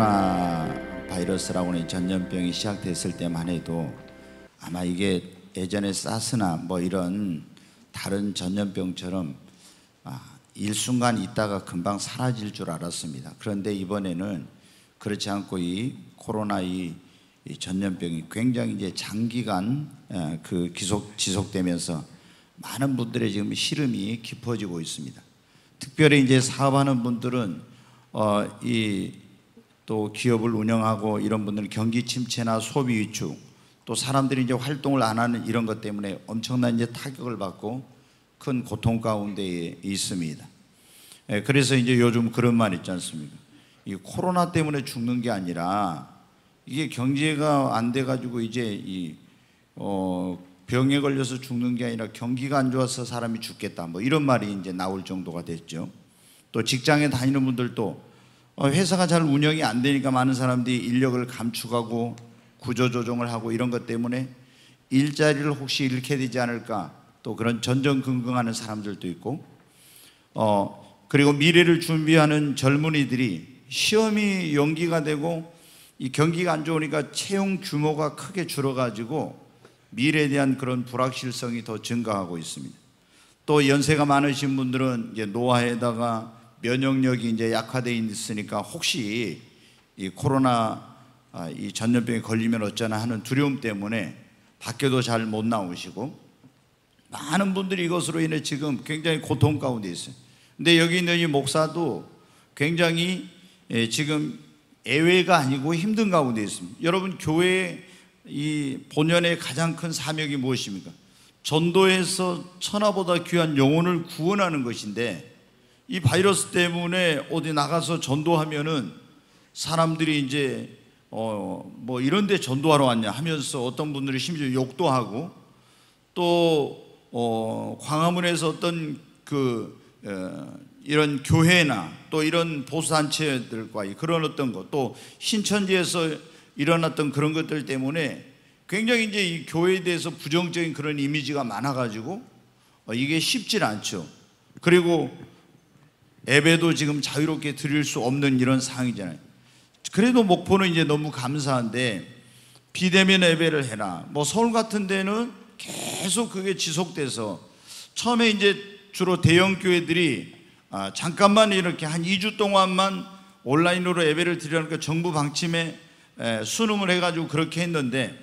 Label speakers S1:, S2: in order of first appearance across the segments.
S1: 코로나 바이러스라고 하는 전염병이 시작됐을 때만 해도 아마 이게 예전에 사스나 뭐 이런 다른 전염병처럼 일순간 있다가 금방 사라질 줄 알았습니다. 그런데 이번에는 그렇지 않고 이 코로나 이 전염병이 굉장히 이제 장기간 지속되면서 많은 분들의 지금 시름이 깊어지고 있습니다. 특별히 이제 사업하는 분들은 또 기업을 운영하고 이런 분들은 경기 침체나 소비 위축, 또 사람들이 이제 활동을 안 하는 이런 것 때문에 엄청난 이제 타격을 받고 큰 고통 가운데 있습니다. 그래서 이제 요즘 그런 말 있지 않습니까? 이 코로나 때문에 죽는 게 아니라 이게 경제가 안 돼가지고 이제 병에 걸려서 죽는 게 아니라 경기가 안 좋아서 사람이 죽겠다, 뭐 이런 말이 이제 나올 정도가 됐죠. 또 직장에 다니는 분들도 회사가 잘 운영이 안 되니까 많은 사람들이 인력을 감축하고 구조조정을 하고 이런 것 때문에 일자리를 혹시 잃게 되지 않을까, 또 그런 전전긍긍하는 사람들도 있고, 그리고 미래를 준비하는 젊은이들이 시험이 연기가 되고 이 경기가 안 좋으니까 채용 규모가 크게 줄어가지고 미래에 대한 그런 불확실성이 더 증가하고 있습니다. 또 연세가 많으신 분들은 이제 노화에다가 면역력이 이제 약화되어 있으니까 혹시 이 코로나 이 전염병에 걸리면 어쩌나 하는 두려움 때문에 밖에도 잘 못 나오시고, 많은 분들이 이것으로 인해 지금 굉장히 고통 가운데 있어요. 근데 여기 있는 이 목사도 굉장히 지금 애외가 아니고 힘든 가운데 있습니다. 여러분, 교회의 이 본연의 가장 큰 사명이 무엇입니까? 전도해서 천하보다 귀한 영혼을 구원하는 것인데, 이 바이러스 때문에 어디 나가서 전도하면은 사람들이 이제 뭐 이런 데 전도하러 왔냐 하면서 어떤 분들이 심지어 욕도 하고, 또 광화문에서 어떤 이런 교회나 또 이런 보수단체들과 그런 어떤 것, 또 신천지에서 일어났던 그런 것들 때문에 굉장히 이제 이 교회에 대해서 부정적인 그런 이미지가 많아가지고 이게 쉽질 않죠. 그리고 예배도 지금 자유롭게 드릴 수 없는 이런 상황이잖아요. 그래도 목포는 이제 너무 감사한데, 비대면 예배를 해라, 뭐 서울 같은 데는 계속 그게 지속돼서 처음에 이제 주로 대형 교회들이 잠깐만 이렇게 한 2주 동안만 온라인으로 예배를 드리려니까 정부 방침에 순응을 해가지고 그렇게 했는데,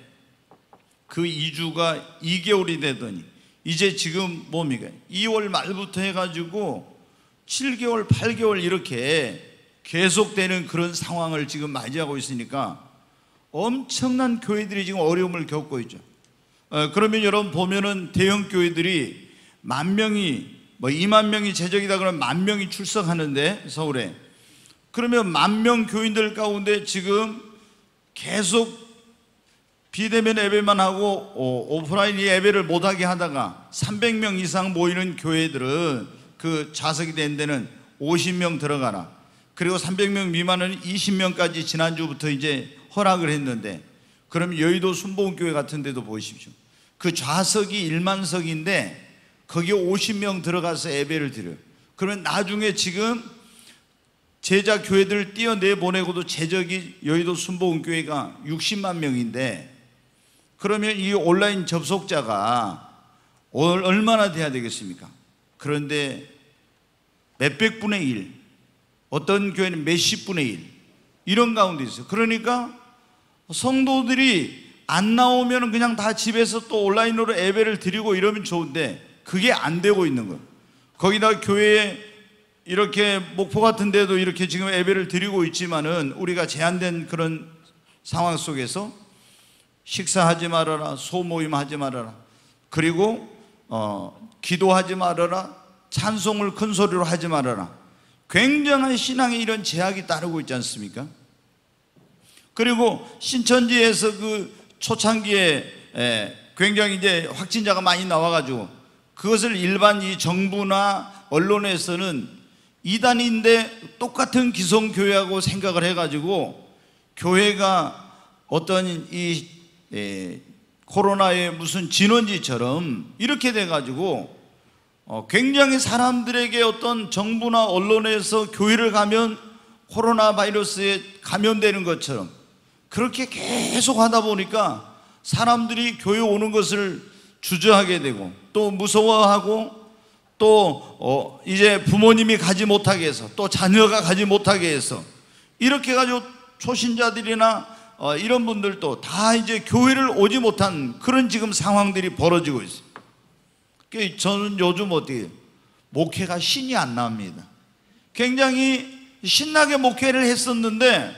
S1: 그 2주가 2개월이 되더니 이제 지금 뭡니까? 2월 말부터 해가지고 7개월, 8개월 이렇게 계속되는 그런 상황을 지금 맞이하고 있으니까 엄청난 교회들이 지금 어려움을 겪고 있죠. 그러면 여러분 보면은 대형 교회들이 10,000명이 뭐 20,000명이 제적이다 그러면 10,000명이 출석하는데 서울에, 그러면 10,000명 교인들 가운데 지금 계속 비대면 예배만 하고 오프라인 예배를 못하게 하다가 300명 이상 모이는 교회들은 그 좌석이 된 데는 50명 들어가라, 그리고 300명 미만은 20명까지 지난주부터 이제 허락을 했는데, 그럼 여의도 순복음교회 같은 데도 보십시오. 그 좌석이 1만석인데 거기에 50명 들어가서 예배를 드려요. 그러면 나중에 지금 제자 교회들을 띄어내보내고도 제적이 여의도 순복음교회가 60만 명인데, 그러면 이 온라인 접속자가 얼마나 돼야 되겠습니까? 그런데 몇백 분의 1, 어떤 교회는 몇십 분의 1 이런 가운데 있어요. 그러니까 성도들이 안 나오면 그냥 다 집에서 또 온라인으로 예배를 드리고 이러면 좋은데 그게 안 되고 있는 거예요. 거기다 교회에 이렇게 목포 같은 데도 이렇게 지금 예배를 드리고 있지만은 우리가 제한된 그런 상황 속에서 식사하지 말아라, 소모임 하지 말아라, 그리고 기도하지 말아라, 찬송을 큰 소리로 하지 말아라, 굉장한 신앙의 이런 제약이 따르고 있지 않습니까? 그리고 신천지에서 그 초창기에 굉장히 이제 확진자가 많이 나와가지고 그것을 일반 이 정부나 언론에서는 이단인데 똑같은 기성교회하고 생각을 해가지고 교회가 어떤 이 코로나의 무슨 진원지처럼 이렇게 돼가지고 굉장히 사람들에게 어떤 정부나 언론에서 교회를 가면 코로나 바이러스에 감염되는 것처럼 그렇게 계속 하다 보니까 사람들이 교회 오는 것을 주저하게 되고 또 무서워하고 또 이제 부모님이 가지 못하게 해서 또 자녀가 가지 못하게 해서 이렇게 가지고 초신자들이나 이런 분들도 다 이제 교회를 오지 못한 그런 지금 상황들이 벌어지고 있어요. 그러니까 저는 요즘 어떻게 목회가 신이 안 납니다. 굉장히 신나게 목회를 했었는데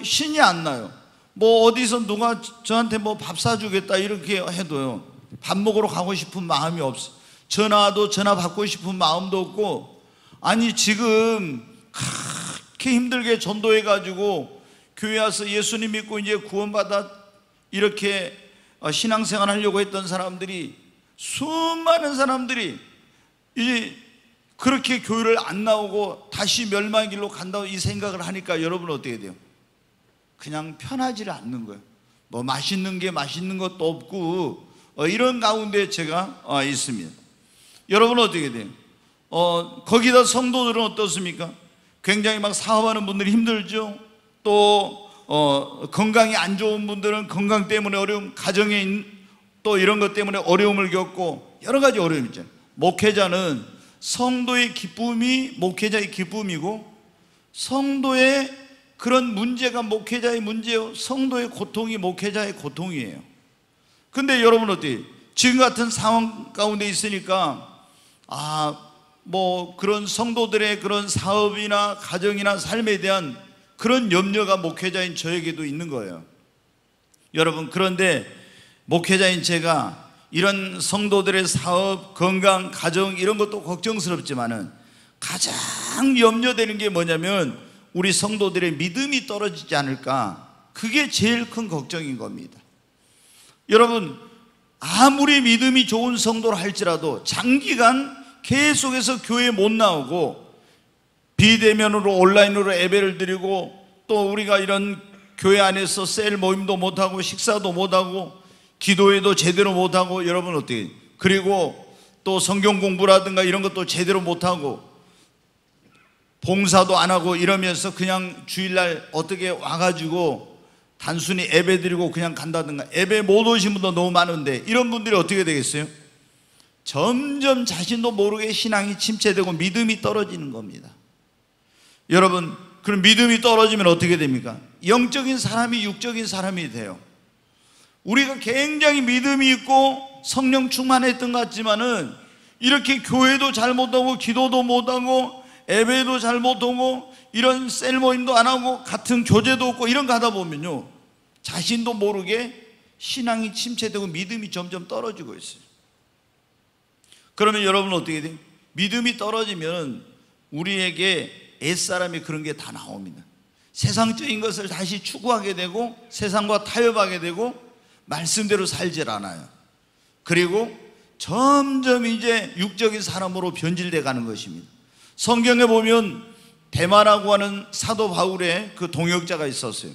S1: 신이 안 나요. 뭐 어디서 누가 저한테 뭐 밥 사주겠다 이렇게 해도요, 밥 먹으러 가고 싶은 마음이 없어. 전화도 전화 받고 싶은 마음도 없고, 아니 지금 그렇게 힘들게 전도해가지고 교회 와서 예수님 믿고 이제 구원받아 이렇게 신앙생활 하려고 했던 사람들이, 수많은 사람들이 이제 그렇게 교회를 안 나오고 다시 멸망의 길로 간다고 이 생각을 하니까 여러분 어떻게 돼요? 그냥 편하지를 않는 거예요. 뭐 맛있는 것도 없고 이런 가운데 제가 있습니다. 여러분 어떻게 돼요? 거기다 성도들은 어떻습니까? 굉장히 막 사업하는 분들이 힘들죠. 또 건강이 안 좋은 분들은 건강 때문에 어려움, 가정에 또 이런 것 때문에 어려움을 겪고 여러 가지 어려움이 있잖아요. 목회자는 성도의 기쁨이 목회자의 기쁨이고, 성도의 그런 문제가 목회자의 문제요, 성도의 고통이 목회자의 고통이에요. 근데 여러분 어때요? 지금 같은 상황 가운데 있으니까 뭐 그런 성도들의 그런 사업이나 가정이나 삶에 대한 그런 염려가 목회자인 저에게도 있는 거예요. 여러분, 그런데 목회자인 제가 이런 성도들의 사업, 건강, 가정 이런 것도 걱정스럽지만은 가장 염려되는 게 뭐냐면 우리 성도들의 믿음이 떨어지지 않을까, 그게 제일 큰 걱정인 겁니다. 여러분, 아무리 믿음이 좋은 성도라 할지라도 장기간 계속해서 교회에 못 나오고 비대면으로 온라인으로 예배를 드리고 또 우리가 이런 교회 안에서 셀 모임도 못하고 식사도 못하고 기도회도 제대로 못하고, 여러분 어떻게, 그리고 또 성경 공부라든가 이런 것도 제대로 못하고 봉사도 안 하고 이러면서 그냥 주일날 어떻게 와가지고 단순히 예배 드리고 그냥 간다든가, 예배 못 오신 분도 너무 많은데 이런 분들이 어떻게 되겠어요? 점점 자신도 모르게 신앙이 침체되고 믿음이 떨어지는 겁니다. 여러분, 그럼 믿음이 떨어지면 어떻게 됩니까? 영적인 사람이 육적인 사람이 돼요. 우리가 굉장히 믿음이 있고 성령 충만했던 것 같지만은 이렇게 교회도 잘 못하고 기도도 못하고 예배도 잘 못하고 이런 셀 모임도 안 하고 같은 교제도 없고 이런 거 하다 보면요, 자신도 모르게 신앙이 침체되고 믿음이 점점 떨어지고 있어요. 그러면 여러분 어떻게 돼요? 믿음이 떨어지면 우리에게 옛사람이 그런 게 다 나옵니다. 세상적인 것을 다시 추구하게 되고 세상과 타협하게 되고 말씀대로 살질 않아요. 그리고 점점 이제 육적인 사람으로 변질돼 가는 것입니다. 성경에 보면 데마라고 하는 사도 바울의 그 동역자가 있었어요.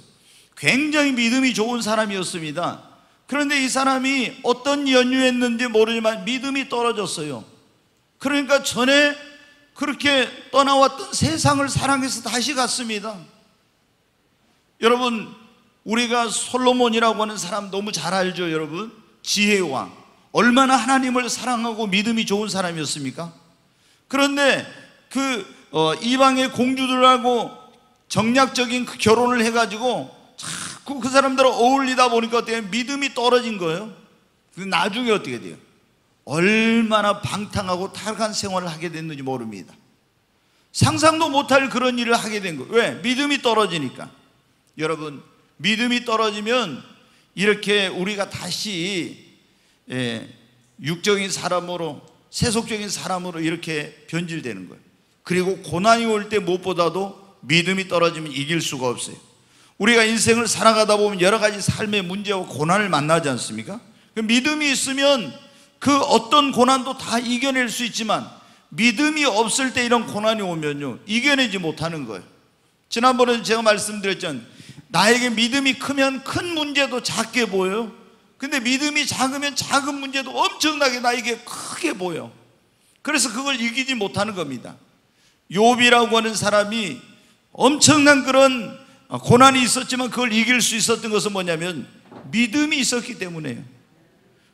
S1: 굉장히 믿음이 좋은 사람이었습니다. 그런데 이 사람이 어떤 연유였는지 모르지만 믿음이 떨어졌어요. 그러니까 전에 그렇게 떠나왔던 세상을 사랑해서 다시 갔습니다. 여러분, 우리가 솔로몬이라고 하는 사람 너무 잘 알죠, 여러분? 지혜의 왕, 얼마나 하나님을 사랑하고 믿음이 좋은 사람이었습니까? 그런데 이방의 공주들하고 정략적인 그 결혼을 해가지고 자꾸 그 사람들과 어울리다 보니까 어떻게 믿음이 떨어진 거예요. 나중에 어떻게 돼요? 얼마나 방탕하고 타락한 생활을 하게 됐는지 모릅니다. 상상도 못할 그런 일을 하게 된 거예요. 왜? 믿음이 떨어지니까. 여러분, 믿음이 떨어지면 이렇게 우리가 다시 육적인 사람으로, 세속적인 사람으로 이렇게 변질되는 거예요. 그리고 고난이 올 때 무엇보다도 믿음이 떨어지면 이길 수가 없어요. 우리가 인생을 살아가다 보면 여러 가지 삶의 문제와 고난을 만나지 않습니까? 믿음이 있으면 그 어떤 고난도 다 이겨낼 수 있지만 믿음이 없을 때 이런 고난이 오면요, 이겨내지 못하는 거예요. 지난번에 제가 말씀드렸잖아요. 나에게 믿음이 크면 큰 문제도 작게 보여요. 근데 믿음이 작으면 작은 문제도 엄청나게 나에게 크게 보여. 그래서 그걸 이기지 못하는 겁니다. 욥이라고 하는 사람이 엄청난 그런 고난이 있었지만 그걸 이길 수 있었던 것은 뭐냐면 믿음이 있었기 때문에요.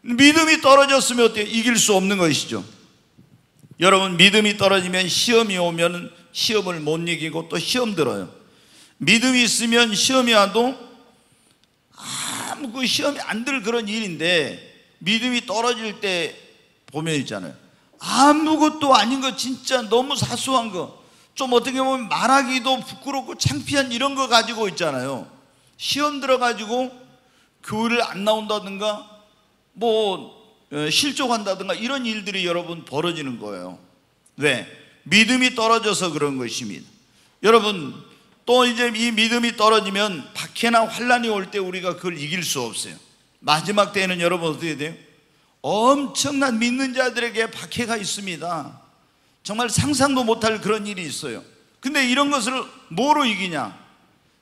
S1: 믿음이 떨어졌으면 어때요? 이길 수 없는 것이죠. 여러분, 믿음이 떨어지면 시험이 오면 시험을 못 이기고 또 시험 들어요. 믿음이 있으면 시험이 와도 아무 그 시험이 안 들 그런 일인데, 믿음이 떨어질 때 보면 있잖아요, 아무것도 아닌 거, 진짜 너무 사소한 거, 좀 어떻게 보면 말하기도 부끄럽고 창피한 이런 거 가지고 있잖아요. 시험 들어가지고 교회를 안 나온다든가 실족한다든가 이런 일들이 여러분 벌어지는 거예요. 왜? 믿음이 떨어져서 그런 것입니다. 여러분, 또 이제 이 믿음이 떨어지면 박해나 환란이 올 때 우리가 그걸 이길 수 없어요. 마지막 때에는 여러분 어떻게 돼요? 엄청난 믿는 자들에게 박해가 있습니다. 정말 상상도 못할 그런 일이 있어요. 근데 이런 것을 뭐로 이기냐?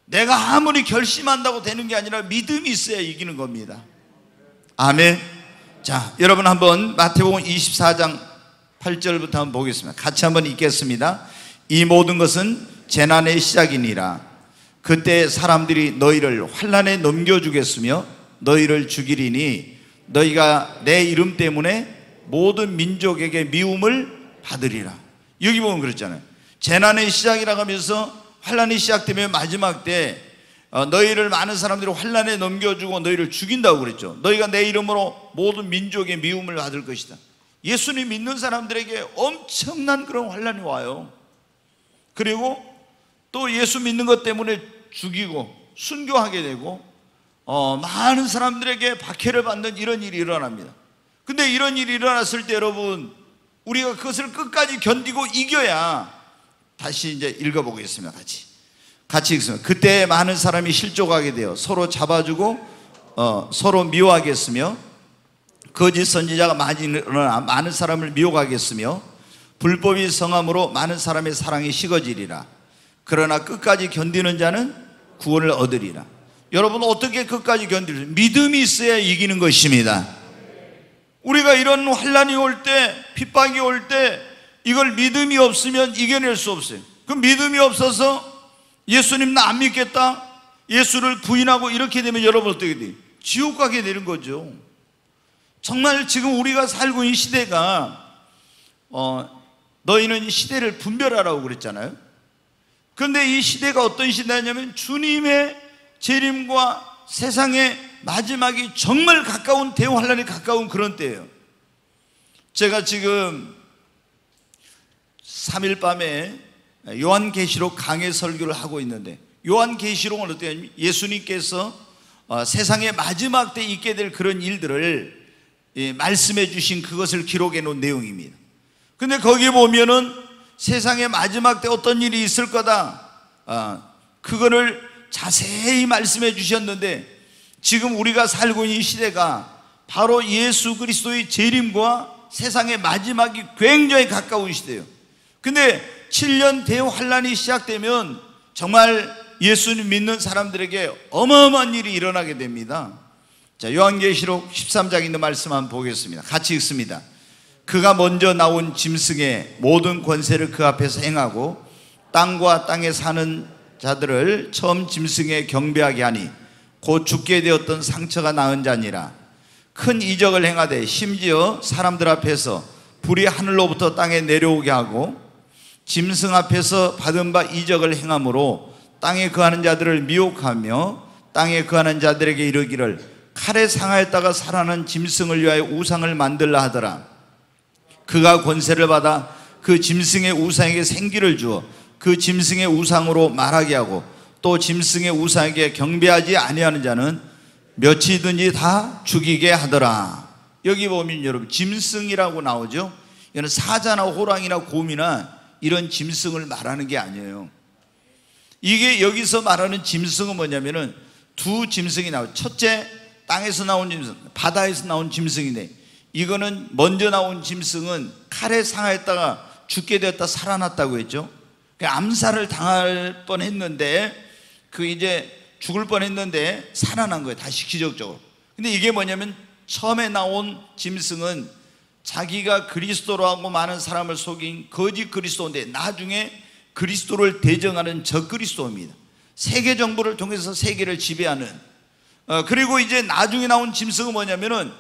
S1: 내가 아무리 결심한다고 되는 게 아니라 믿음이 있어야 이기는 겁니다. 아멘. 자, 여러분 한번 마태복음 24장 8절부터 한번 보겠습니다. 같이 한번 읽겠습니다. 이 모든 것은 재난의 시작이니라. 그때 사람들이 너희를 환난에 넘겨주겠으며 너희를 죽이리니 너희가 내 이름 때문에 모든 민족에게 미움을 받으리라. 여기 보면 그렇잖아요. 재난의 시작이라고 하면서 환난이 시작되면 마지막 때 너희를 많은 사람들이 환난에 넘겨주고 너희를 죽인다고 그랬죠. 너희가 내 이름으로 모든 민족의 미움을 받을 것이다. 예수님 믿는 사람들에게 엄청난 그런 환난이 와요. 그리고 또 예수 믿는 것 때문에 죽이고 순교하게 되고 많은 사람들에게 박해를 받는 이런 일이 일어납니다. 근데 이런 일이 일어났을 때 여러분, 우리가 그것을 끝까지 견디고 이겨야, 다시 이제 읽어보겠습니다. 같이 읽습니다. 그때 많은 사람이 실족하게 되어 서로 잡아주고 서로 미워하겠으며 거짓 선지자가 많이 일어나 많은 사람을 미혹하겠으며 불법이 성함으로 많은 사람의 사랑이 식어지리라. 그러나 끝까지 견디는 자는 구원을 얻으리라. 여러분, 어떻게 끝까지 견딜 수? 믿음이 있어야 이기는 것입니다. 우리가 이런 환난이 올 때, 핍박이 올 때 이걸 믿음이 없으면 이겨낼 수 없어요. 그 믿음이 없어서 예수님 나 안 믿겠다, 예수를 부인하고 이렇게 되면 여러분 어떻게 돼요? 지옥 가게 되는 거죠. 정말 지금 우리가 살고 있는 시대가 너희는 이 시대를 분별하라고 그랬잖아요. 그런데 이 시대가 어떤 시대냐면 주님의 재림과 세상의 마지막이 정말 가까운, 대환란이 가까운 그런 때예요. 제가 지금 3일 밤에 요한계시록 강해 설교를 하고 있는데, 요한계시록은 어때요? 예수님께서 세상의 마지막 때 있게 될 그런 일들을 말씀해 주신 그것을 기록해 놓은 내용입니다. 근데 거기에 보면은 세상의 마지막 때 어떤 일이 있을 거다, 그거를 자세히 말씀해 주셨는데, 지금 우리가 살고 있는 이 시대가 바로 예수 그리스도의 재림과 세상의 마지막이 굉장히 가까운 시대예요. 근데 7년 대환란이 시작되면 정말 예수님 믿는 사람들에게 어마어마한 일이 일어나게 됩니다. 자, 요한계시록 13장에 있는 말씀 한번 보겠습니다. 같이 읽습니다. 그가 먼저 나온 짐승의 모든 권세를 그 앞에서 행하고 땅과 땅에 사는 자들을 처음 짐승에 경배하게 하니 곧 죽게 되었던 상처가 나은 자니라. 큰 이적을 행하되 심지어 사람들 앞에서 불이 하늘로부터 땅에 내려오게 하고 짐승 앞에서 받은 바 이적을 행함으로 땅에 거하는 자들을 미혹하며 땅에 거하는 자들에게 이르기를 칼에 상하였다가 살아난 짐승을 위하여 우상을 만들라 하더라. 그가 권세를 받아 그 짐승의 우상에게 생기를 주어 그 짐승의 우상으로 말하게 하고 또 짐승의 우상에게 경배하지 아니하는 자는 몇이든지 다 죽이게 하더라. 여기 보면 여러분 짐승이라고 나오죠. 이거는 사자나 호랑이나 곰이나 이런 짐승을 말하는 게 아니에요. 이게 여기서 말하는 짐승은 뭐냐면은 두 짐승이 나와요. 첫째, 땅에서 나온 짐승, 바다에서 나온 짐승인데, 이거는 먼저 나온 짐승은 칼에 상하였다가 죽게 되었다 살아났다고 했죠. 암살을 당할 뻔했는데 이제 죽을 뻔했는데 살아난 거예요. 다시 기적적으로. 근데 이게 뭐냐면 처음에 나온 짐승은 자기가 그리스도로 하고 많은 사람을 속인 거짓 그리스도인데 나중에 그리스도를 대정하는 적그리스도입니다. 세계 정부를 통해서 세계를 지배하는, 그리고 이제 나중에 나온 짐승은 뭐냐면은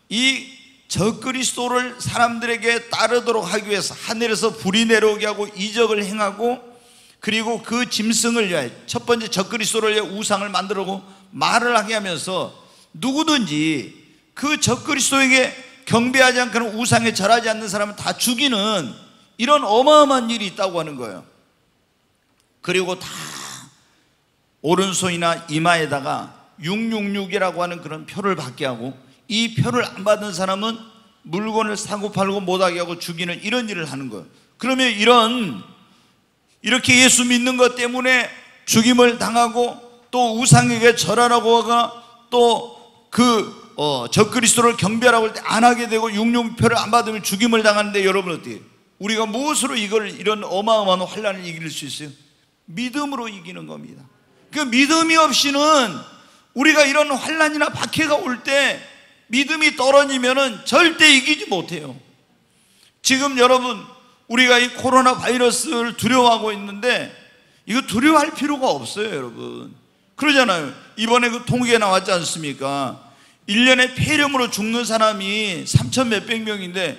S1: 이 적그리스도를 사람들에게 따르도록 하기 위해서 하늘에서 불이 내려오게 하고 이적을 행하고, 그리고 그 짐승을 위하여 첫 번째 적그리스도를 위해 우상을 만들고 말을 하게 하면서 누구든지 그 적그리스도에게 경배하지 않고는 우상에 절하지 않는 사람은 다 죽이는 이런 어마어마한 일이 있다고 하는 거예요. 그리고 다 오른손이나 이마에다가 666이라고 하는 그런 표를 받게 하고, 이 표를 안 받은 사람은 물건을 사고 팔고 못하게 하고 죽이는 이런 일을 하는 거예요. 그러면 이렇게 예수 믿는 것 때문에 죽임을 당하고 또 우상에게 절하라고 하거나 또 적그리스도를 경배하라고 할 때 안 하게 되고 666표를 안 받으면 죽임을 당하는데, 여러분 어떻게 우리가 무엇으로 이런 어마어마한 환난을 이길 수 있어요? 믿음으로 이기는 겁니다. 그 믿음이 없이는 우리가 이런 환난이나 박해가 올 때 믿음이 떨어지면은 절대 이기지 못해요. 지금 여러분, 우리가 이 코로나 바이러스를 두려워하고 있는데 이거 두려워할 필요가 없어요, 여러분. 그러잖아요. 이번에 그 통계에 나왔지 않습니까? 1년에 폐렴으로 죽는 사람이 3천 몇백 명인데,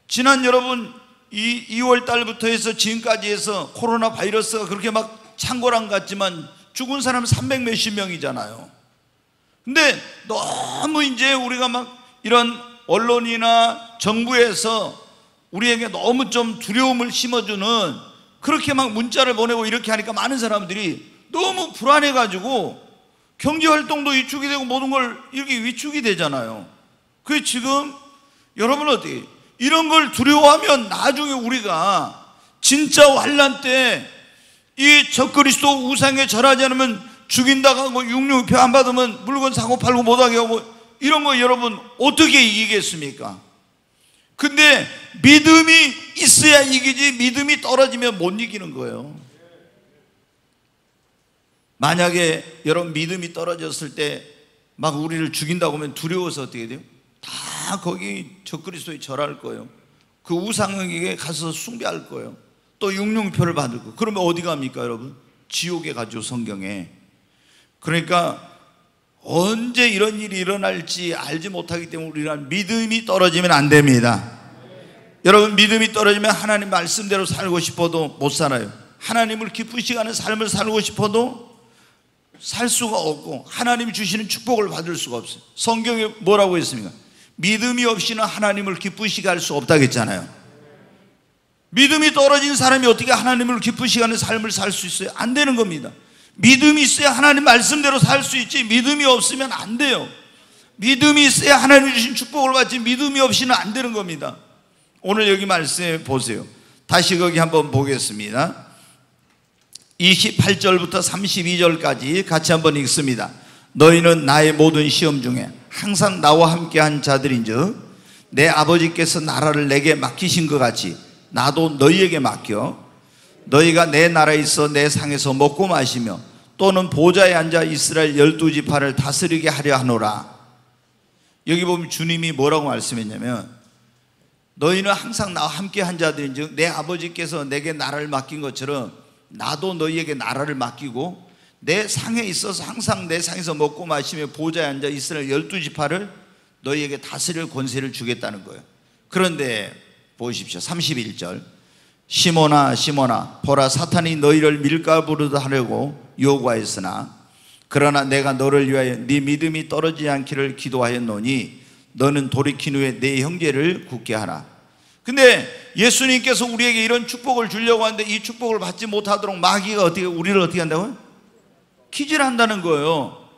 S1: 지난 여러분 2월 달부터 해서 지금까지 해서 코로나 바이러스가 그렇게 막 창궐한 것 같지만 죽은 사람 300 몇십 명이잖아요. 근데 너무 이제 우리가 막 이런 언론이나 정부에서 우리에게 너무 좀 두려움을 심어주는, 그렇게 막 문자를 보내고 이렇게 하니까 많은 사람들이 너무 불안해가지고 경제활동도 위축이 되고 모든 걸 이렇게 위축이 되잖아요. 그게 지금 여러분 어떻게 이런 걸 두려워하면 나중에 우리가 진짜 환난 때 이 적그리스도 우상에 절하지 않으면 죽인다고 하고 666표 안 받으면 물건 사고 팔고 못하게 하고 이런 거 여러분 어떻게 이기겠습니까? 근데 믿음이 있어야 이기지, 믿음이 떨어지면 못 이기는 거예요. 만약에 여러분 믿음이 떨어졌을 때 막 우리를 죽인다고 하면 두려워서 어떻게 돼요? 다 거기 적그리스도에 절할 거예요. 그 우상에게 가서 숭배할 거예요. 또 666표를 받을 거예요. 그러면 어디 갑니까 여러분? 지옥에 가죠, 성경에. 그러니까 언제 이런 일이 일어날지 알지 못하기 때문에 우리는 믿음이 떨어지면 안 됩니다. 여러분, 믿음이 떨어지면 하나님 말씀대로 살고 싶어도 못 살아요. 하나님을 기쁘시게 하는 삶을 살고 싶어도 살 수가 없고 하나님이 주시는 축복을 받을 수가 없어요. 성경에 뭐라고 했습니까? 믿음이 없이는 하나님을 기쁘시게 할 수 없다고 했잖아요. 믿음이 떨어진 사람이 어떻게 하나님을 기쁘시게 하는 삶을 살 수 있어요? 안 되는 겁니다. 믿음이 있어야 하나님 말씀대로 살 수 있지, 믿음이 없으면 안 돼요. 믿음이 있어야 하나님 주신 축복을 받지, 믿음이 없이는 안 되는 겁니다. 오늘 여기 말씀해 보세요. 다시 거기 한번 보겠습니다. 28절부터 32절까지 같이 한번 읽습니다. 너희는 나의 모든 시험 중에 항상 나와 함께한 자들인즉 내 아버지께서 나라를 내게 맡기신 것 같이 나도 너희에게 맡겨 너희가 내 나라에 있어 내 상에서 먹고 마시며 또는 보좌에 앉아 이스라엘 12지파를 다스리게 하려 하노라. 여기 보면 주님이 뭐라고 말씀했냐면, 너희는 항상 나와 함께한 자들인즉 내 아버지께서 내게 나라를 맡긴 것처럼 나도 너희에게 나라를 맡기고 내 상에 있어서 항상 내 상에서 먹고 마시며 보좌에 앉아 이스라엘 12지파를 너희에게 다스릴 권세를 주겠다는 거예요. 그런데 보십시오. 31절. 시몬아 시몬아 보라, 사탄이 너희를 밀가부르듯 하려고 요구하였으나 그러나 내가 너를 위하여 네 믿음이 떨어지지 않기를 기도하였노니 너는 돌이킨 후에 내 형제를 굳게 하라. 근데 예수님께서 우리에게 이런 축복을 주려고 하는데 이 축복을 받지 못하도록 마귀가 우리를 어떻게 한다고요? 기질한다는 거예요.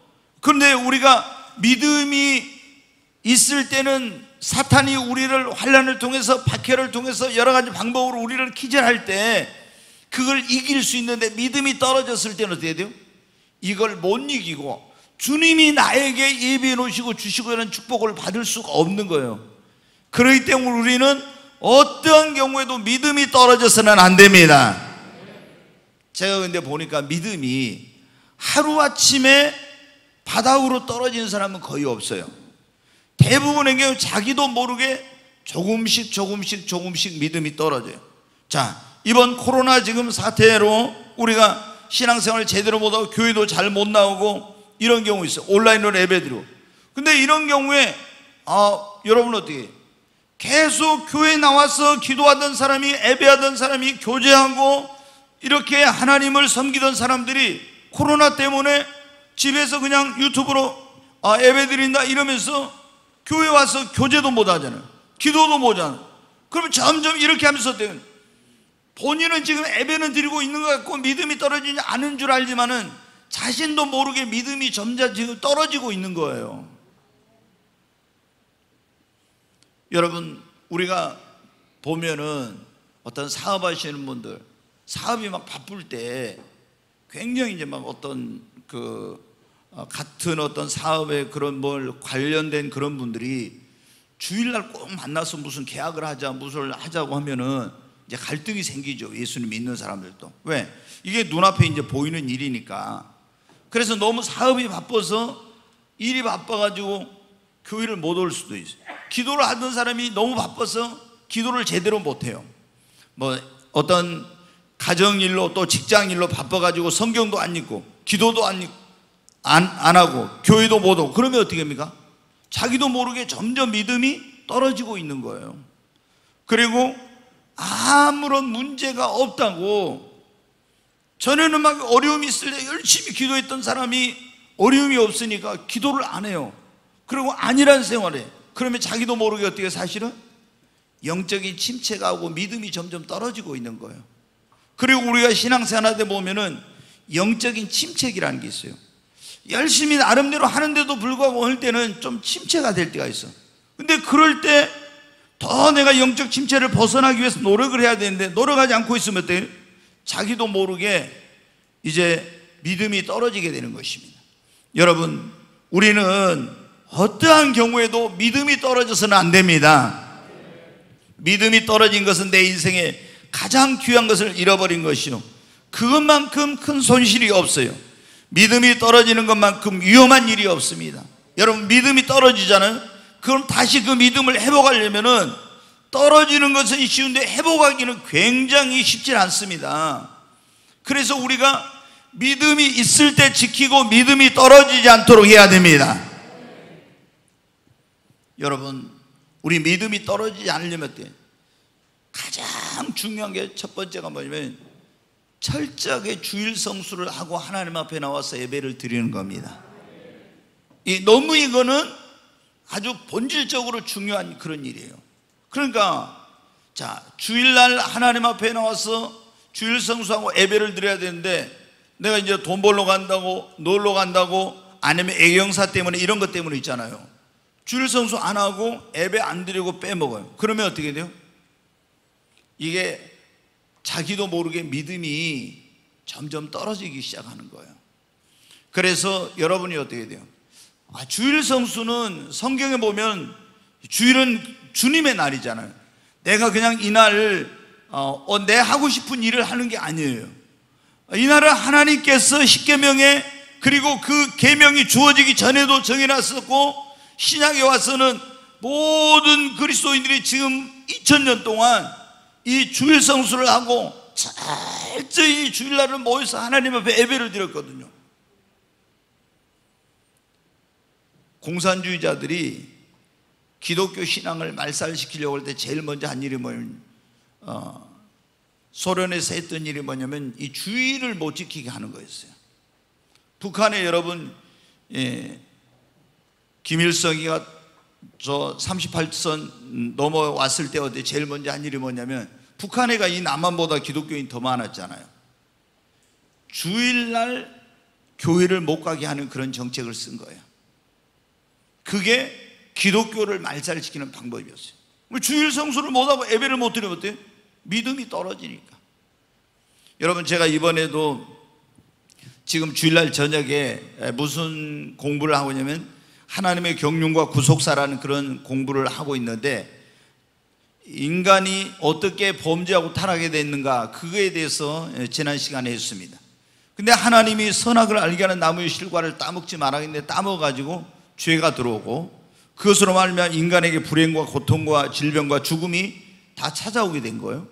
S1: 그런데 우리가 믿음이 있을 때는 사탄이 우리를 환난을 통해서, 박해를 통해서 여러 가지 방법으로 우리를 기절할 때 그걸 이길 수 있는데, 믿음이 떨어졌을 때는 어떻게 돼요? 이걸 못 이기고 주님이 나에게 예비해 놓으시고 주시고 이런 축복을 받을 수가 없는 거예요. 그렇기 때문에 우리는 어떠한 경우에도 믿음이 떨어져서는 안 됩니다. 제가 근데 보니까 믿음이 하루아침에 바닥으로 떨어지는 사람은 거의 없어요. 대부분의 경우 자기도 모르게 조금씩 믿음이 떨어져요. 자, 이번 코로나 지금 사태로 우리가 신앙생활을 제대로 못하고 교회도 잘 못 나오고 이런 경우 있어요. 온라인으로 예배드리고. 근데 이런 경우에 여러분 어떻게 해요? 계속 교회에 나와서 기도하던 사람이, 예배하던 사람이, 교제하고 이렇게 하나님을 섬기던 사람들이 코로나 때문에 집에서 그냥 유튜브로 예배드린다 이러면서 교회 와서 교제도 못 하잖아요. 기도도 못 하잖아요. 그러면 점점 이렇게 하면서 어때요? 본인은 지금 예배는 드리고 있는 것 같고 믿음이 떨어지지 않은 줄 알지만은 자신도 모르게 믿음이 점점 지금 떨어지고 있는 거예요. 여러분, 우리가 보면은 어떤 사업하시는 분들, 사업이 막 바쁠 때 굉장히 이제 막 어떤 같은 어떤 사업에 그런 뭘 관련된 그런 분들이 주일날 꼭 만나서 무슨 계약을 하자, 무슨 하자고 하면은 이제 갈등이 생기죠. 예수님 믿는 사람들도. 왜? 이게 눈앞에 이제 보이는 일이니까. 그래서 너무 사업이 바빠서 일이 바빠가지고 교회를 못 올 수도 있어요. 기도를 하던 사람이 너무 바빠서 기도를 제대로 못해요. 뭐 어떤 가정일로 또 직장일로 바빠가지고 성경도 안 읽고 기도도 안 하고 교회도 못 오고 그러면 어떻게 합니까? 자기도 모르게 점점 믿음이 떨어지고 있는 거예요. 그리고 아무런 문제가 없다고, 전에는 막 어려움이 있을 때 열심히 기도했던 사람이 어려움이 없으니까 기도를 안 해요. 그리고 안일한 생활에, 그러면 자기도 모르게 어떻게 사실은 영적인 침체가 오고 믿음이 점점 떨어지고 있는 거예요. 그리고 우리가 신앙생활하다 보면은 영적인 침체기라는 게 있어요. 열심히 나름대로 하는데도 불구하고 어느 때는 좀 침체가 될 때가 있어. 근데 그럴 때 더 내가 영적 침체를 벗어나기 위해서 노력을 해야 되는데 노력하지 않고 있으면 어때요? 자기도 모르게 이제 믿음이 떨어지게 되는 것입니다. 여러분, 우리는 어떠한 경우에도 믿음이 떨어져서는 안 됩니다. 믿음이 떨어진 것은 내 인생에 가장 귀한 것을 잃어버린 것이요, 그것만큼 큰 손실이 없어요. 믿음이 떨어지는 것만큼 위험한 일이 없습니다. 여러분, 믿음이 떨어지잖아요. 그럼 다시 그 믿음을 회복하려면은 떨어지는 것은 쉬운데 회복하기는 굉장히 쉽지 않습니다. 그래서 우리가 믿음이 있을 때 지키고 믿음이 떨어지지 않도록 해야 됩니다. 여러분, 우리 믿음이 떨어지지 않으려면 가장 중요한 게 첫 번째가 뭐냐면 철저하게 주일 성수를 하고 하나님 앞에 나와서 예배를 드리는 겁니다. 너무 이거는 아주 본질적으로 중요한 그런 일이에요. 그러니까 자, 주일날 하나님 앞에 나와서 주일 성수하고 예배를 드려야 되는데 내가 이제 돈 벌러 간다고, 놀러 간다고, 아니면 애경사 때문에 이런 것 때문에 있잖아요. 주일 성수 안 하고 예배 안 드리고 빼먹어요. 그러면 어떻게 돼요? 이게 자기도 모르게 믿음이 점점 떨어지기 시작하는 거예요. 그래서 여러분이 어떻게 돼요? 주일 성수는 성경에 보면 주일은 주님의 날이잖아요. 내가 그냥 이날 내 하고 싶은 일을 하는 게 아니에요. 이날은 하나님께서 십계명에, 그리고 그 계명이 주어지기 전에도 정해놨었고, 신약에 와서는 모든 그리스도인들이 지금 2000년 동안 이 주일 성수를 하고 철저히 주일날을 모여서 하나님 앞에 예배를 드렸거든요. 공산주의자들이 기독교 신앙을 말살시키려고 할 때 제일 먼저 한 일이 뭐냐면 소련에서 했던 일이 뭐냐면 이 주의를 못 지키게 하는 거였어요. 북한에 여러분 김일성이가 저 38선 넘어왔을 때 어때 제일 먼저 한 일이 뭐냐면 북한에가 이 남한보다 기독교인이 더 많았잖아요. 주일날 교회를 못 가게 하는 그런 정책을 쓴 거예요. 그게 기독교를 말살시키는 방법이었어요. 주일 성수를 못하고 예배를 못 드리면 어때요? 믿음이 떨어지니까. 여러분, 제가 이번에도 지금 주일날 저녁에 무슨 공부를 하고 있냐면 하나님의 경륜과 구속사라는 그런 공부를 하고 있는데, 인간이 어떻게 범죄하고 타락하게 됐는가, 그거에 대해서 지난 시간에 했습니다. 근데 하나님이 선악을 알게 하는 나무의 실과를 따먹지 말아야겠는데 따먹어가지고 죄가 들어오고, 그것으로 말미암아 인간에게 불행과 고통과 질병과 죽음이 다 찾아오게 된 거예요.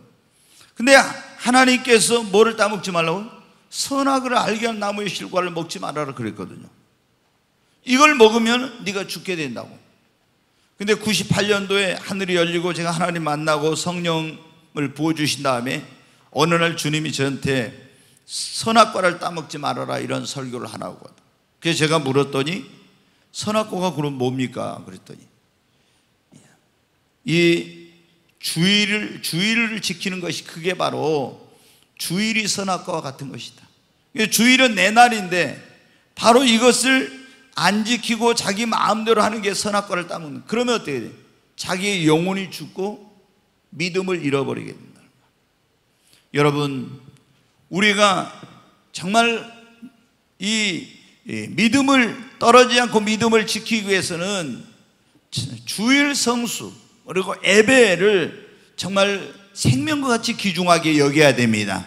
S1: 근데 하나님께서 뭐를 따먹지 말라고? 선악을 알게 하는 나무의 실과를 먹지 말아라 그랬거든요. 이걸 먹으면 네가 죽게 된다고. 근데 98년도에 하늘이 열리고 제가 하나님 만나고 성령을 부어주신 다음에 어느 날 주님이 저한테 선악과를 따먹지 말아라 이런 설교를 하라고. 그래서 제가 물었더니 선악과가 그럼 뭡니까? 그랬더니 이 주의를 지키는 것이 그게 바로 주일이 선악과와 같은 것이다. 주일은 내 날인데 바로 이것을 안 지키고 자기 마음대로 하는 게 선악과를 따먹는. 그러면 어떻게 돼? 자기의 영혼이 죽고 믿음을 잃어버리게 된다. 여러분, 우리가 정말 이 믿음을 떨어지지 않고 믿음을 지키기 위해서는 주일 성수 그리고 예배를 정말 생명과 같이 귀중하게 여겨야 됩니다.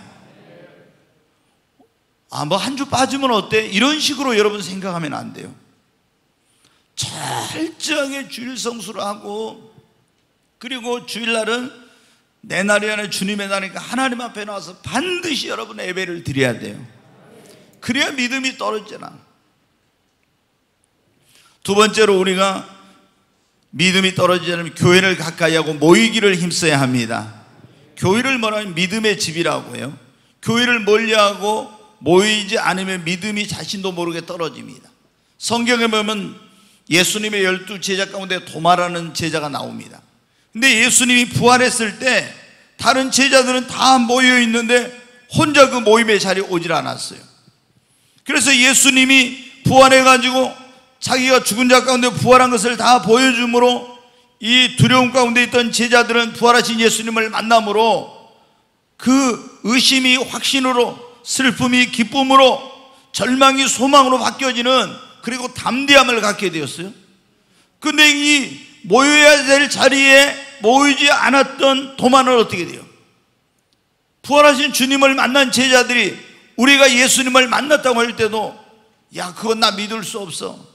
S1: 뭐 한 주 빠지면 어때? 이런 식으로 여러분 생각하면 안 돼요. 철저하게 주일 성수를 하고, 그리고 주일날은 내 날이 아니라 주님의 날이니까 하나님 앞에 나와서 반드시 여러분 예배를 드려야 돼요. 그래야 믿음이 떨어지잖아. 두 번째로 우리가 믿음이 떨어지지 않으면 교회를 가까이 하고 모이기를 힘써야 합니다. 교회를 뭐라면 믿음의 집이라고 해요. 교회를 멀리하고 모이지 않으면 믿음이 자신도 모르게 떨어집니다. 성경에 보면 예수님의 12제자 가운데 도마라는 제자가 나옵니다. 근데 예수님이 부활했을 때 다른 제자들은 다 모여 있는데 혼자 그 모임의 자리에 오질 않았어요. 그래서 예수님이 부활해가지고 자기가 죽은 자 가운데 부활한 것을 다 보여줌으로 이 두려움 가운데 있던 제자들은 부활하신 예수님을 만남으로 그 의심이 확신으로, 슬픔이 기쁨으로, 절망이 소망으로 바뀌어지는, 그리고 담대함을 갖게 되었어요. 근데 이 모여야 될 자리에 모이지 않았던 도마는 어떻게 돼요? 부활하신 주님을 만난 제자들이 우리가 예수님을 만났다고 할 때도 야, 그건 나 믿을 수 없어.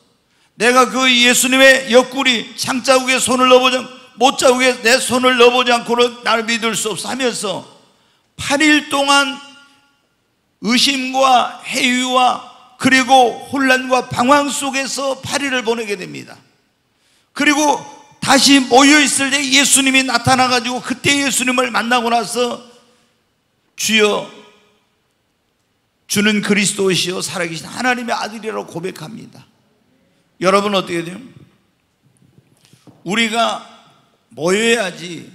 S1: 내가 그 예수님의 옆구리 창자국에 손을 넣어보지 않고, 못자국에 내 손을 넣어보지 않고는 나를 믿을 수 없어 하면서 8일 동안 의심과 해유와 그리고 혼란과 방황 속에서 8일을 보내게 됩니다. 그리고 다시 모여있을 때 예수님이 나타나가지고 그때 예수님을 만나고 나서 주여 주는 그리스도시요 살아계신 하나님의 아들이라고 고백합니다. 여러분 어떻게 돼요? 우리가 모여야지.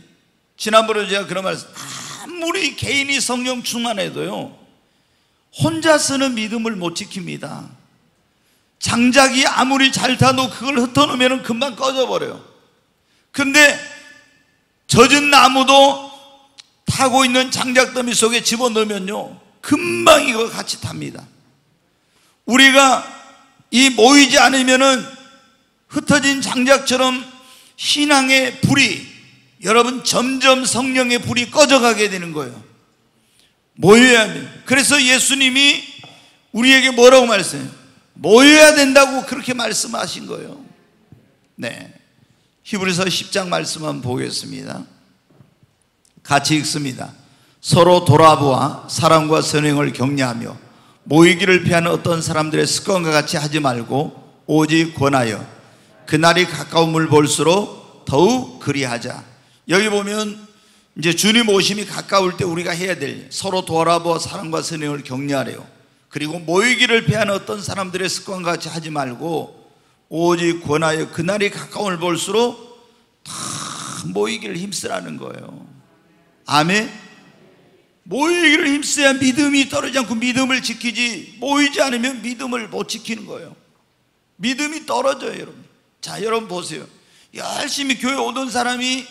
S1: 지난번에 제가 그런 말씀, 아무리 개인이 성령 충만해도요 혼자서는 믿음을 못 지킵니다. 장작이 아무리 잘 타도 그걸 흩어놓으면 금방 꺼져버려요. 근데 젖은 나무도 타고 있는 장작더미 속에 집어넣으면요 금방 이거 같이 탑니다. 우리가 이 모이지 않으면은 흩어진 장작처럼 신앙의 불이, 여러분 점점 성령의 불이 꺼져가게 되는 거예요. 모여야 돼요. 그래서 예수님이 우리에게 뭐라고 말씀해요? 모여야 된다고 그렇게 말씀하신 거예요. 네, 히브리서 10장 말씀 한번 보겠습니다. 같이 읽습니다. 서로 돌아보아 사랑과 선행을 격려하며 모이기를 피하는 어떤 사람들의 습관과 같이 하지 말고 오직 권하여 그날이 가까움을 볼수록 더욱 그리하자. 여기 보면 이제 주님 오심이 가까울 때 우리가 해야 될, 서로 돌아보아 사랑과 선행을 격려하래요. 그리고 모이기를 피하는 어떤 사람들의 습관과 같이 하지 말고 오직 권하여 그날이 가까움을 볼수록 다 모이기를 힘쓰라는 거예요. 아멘. 모이기를 힘써야 믿음이 떨어지지 않고 믿음을 지키지, 모이지 않으면 믿음을 못 지키는 거예요. 믿음이 떨어져요, 여러분. 자, 여러분 보세요. 열심히 교회 오던 사람이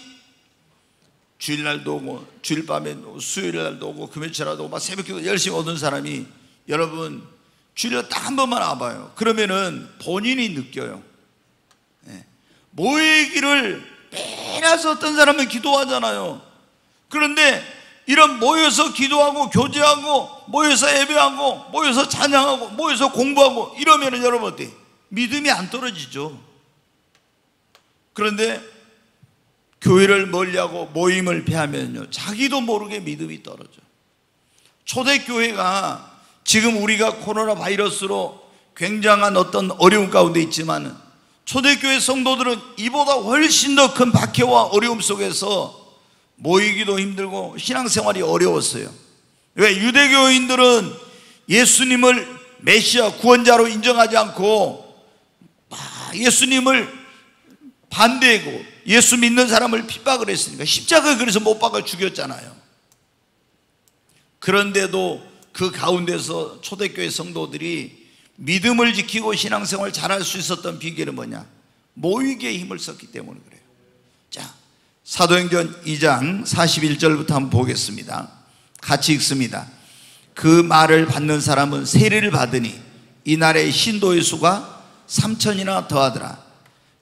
S1: 주일날도 오고 주일밤에 수요일날도 오고 금요일날도 오고 막 새벽기도 열심히 오던 사람이 여러분 주일날 딱 한 번만 와봐요. 그러면은 본인이 느껴요. 네. 모이기를 매일 와서 어떤 사람은 기도하잖아요. 그런데 이런 모여서 기도하고 교제하고 모여서 예배하고 모여서 찬양하고 모여서 공부하고 이러면은 여러분 어때? 믿음이 안 떨어지죠. 그런데 교회를 멀리하고 모임을 피하면요 자기도 모르게 믿음이 떨어져. 초대교회가 지금 우리가 코로나 바이러스로 굉장한 어떤 어려움 가운데 있지만 초대교회 성도들은 이보다 훨씬 더 큰 박해와 어려움 속에서 모이기도 힘들고 신앙생활이 어려웠어요. 왜? 유대교인들은 예수님을 메시아 구원자로 인정하지 않고 예수님을 반대하고 예수 믿는 사람을 핍박을 했으니까 십자가에 그래서 못 박아 죽였잖아요. 그런데도 그 가운데서 초대교회 성도들이 믿음을 지키고 신앙생활 잘할 수 있었던 비결은 뭐냐? 모이기에 힘을 썼기 때문에 그래요. 자, 사도행전 2장 41절부터 한번 보겠습니다. 같이 읽습니다. 그 말을 받는 사람은 세례를 받으니 이날의 신도의 수가 3,000이나 더하더라.